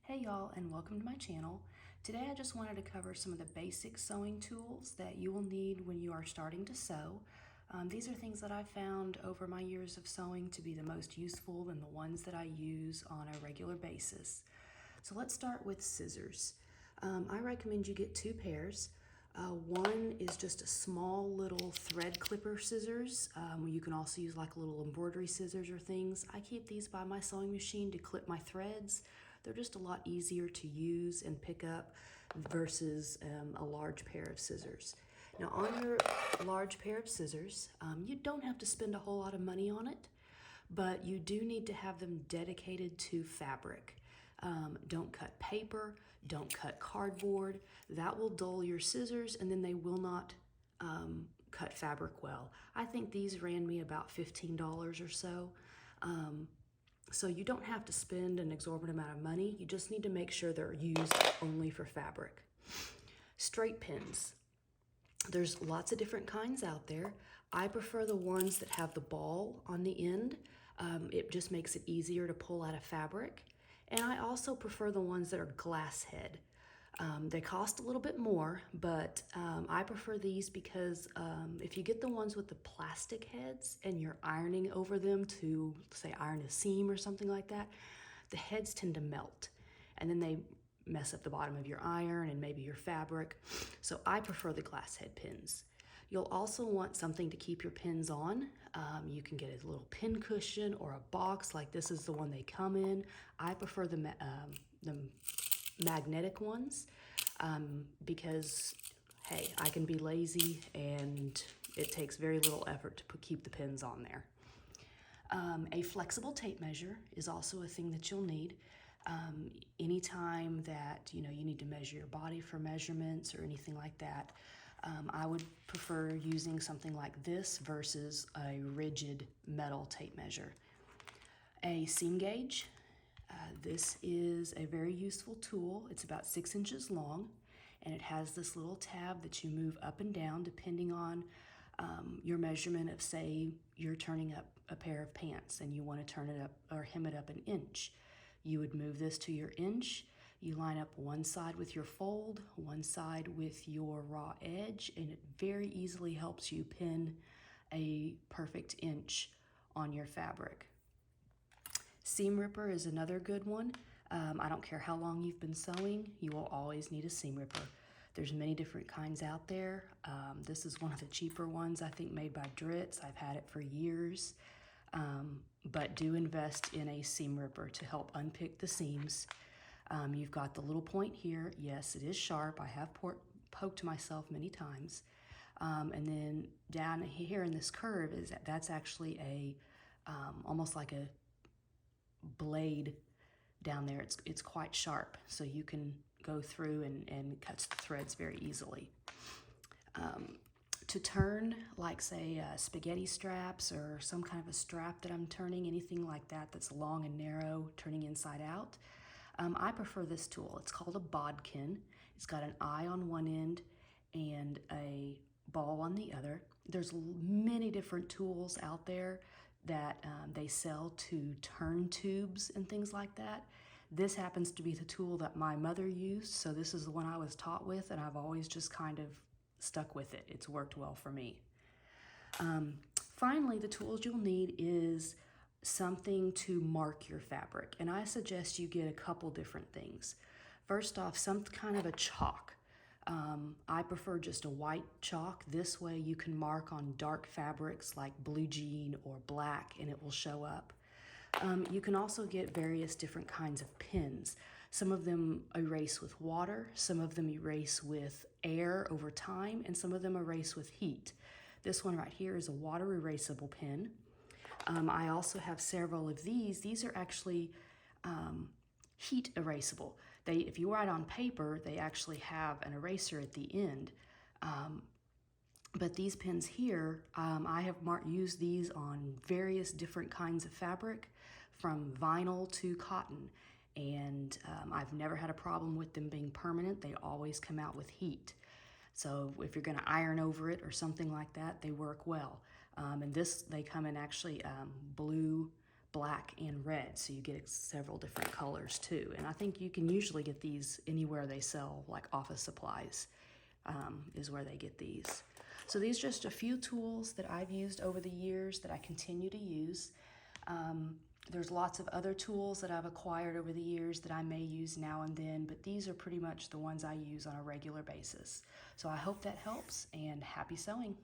Hey y'all, and welcome to my channel. Today I just wanted to cover some of the basic sewing tools that you will need when you are starting to sew. These are things that I've found over my years of sewing to be the most useful and the ones that I use on a regular basis. So let's start with scissors. I recommend you get two pairs. One is just a small little thread clipper scissors. You can also use like little embroidery scissors or things. I keep these by my sewing machine to clip my threads. They're just a lot easier to use and pick up versus a large pair of scissors. Now on your large pair of scissors, you don't have to spend a whole lot of money on it, but you do need to have them dedicated to fabric. Don't cut paper, don't cut cardboard. That will dull your scissors and then they will not cut fabric well. I think these ran me about $15 or so. So you don't have to spend an exorbitant amount of money. You just need to make sure they're used only for fabric. Straight pins. There's lots of different kinds out there. I prefer the ones that have the ball on the end. It just makes it easier to pull out of fabric. And I also prefer the ones that are glass head. They cost a little bit more, but I prefer these because if you get the ones with the plastic heads and you're ironing over them to, say, iron a seam or something like that, the heads tend to melt and then they mess up the bottom of your iron and maybe your fabric. So I prefer the glass head pins. You'll also want something to keep your pins on. You can get a little pin cushion or a box, like this is the one they come in. I prefer the magnetic ones because, hey, I can be lazy and it takes very little effort to keep the pins on there. A flexible tape measure is also a thing that you'll need. Anytime that you need to measure your body for measurements or anything like that, I would prefer using something like this versus a rigid metal tape measure. A seam gauge. This is a very useful tool. It's about 6 inches long, and it has this little tab that you move up and down depending on your measurement of, say, you're turning up a pair of pants and you want to turn it up or hem it up an inch. You would move this to your inch. You line up one side with your fold, one side with your raw edge, and it very easily helps you pin a perfect inch on your fabric. Seam ripper is another good one. I don't care how long you've been sewing, you will always need a seam ripper. There's many different kinds out there. This is one of the cheaper ones, I think, made by Dritz. I've had it for years. But do invest in a seam ripper to help unpick the seams. You've got the little point here. Yes, it is sharp. I have poked myself many times. And then down here in this curve that's actually a almost like a blade down there. It's quite sharp, so you can go through and cut the threads very easily. To turn, like say spaghetti straps or some kind of a strap that I'm turning, anything like that that's long and narrow, turning inside out, I prefer this tool. It's called a bodkin. It's got an eye on one end and a ball on the other. There's many different tools out there that they sell to turn tubes and things like that. This happens to be the tool that my mother used, so this is the one I was taught with, and I've always just kind of stuck with it. It's worked well for me. Finally, the tools you'll need is something to mark your fabric, and I suggest you get a couple different things. First off, some kind of a chalk. I prefer just a white chalk. This way you can mark on dark fabrics like blue jean or black and it will show up. You can also get various different kinds of pins. Some of them erase with water, some of them erase with air over time, and some of them erase with heat. This one right here is a water erasable pin. I also have several of these. These are actually heat erasable. If you write on paper, they actually have an eraser at the end. But these pins here, I have used these on various different kinds of fabric, from vinyl to cotton, and I've never had a problem with them being permanent. They always come out with heat. So if you're going to iron over it or something like that, they work well. And they come in actually blue, black and red, so you get several different colors too. And I think you can usually get these anywhere they sell, like office supplies is where they get these. So these are just a few tools that I've used over the years that I continue to use. There's lots of other tools that I've acquired over the years that I may use now and then, but these are pretty much the ones I use on a regular basis. So I hope that helps, and happy sewing.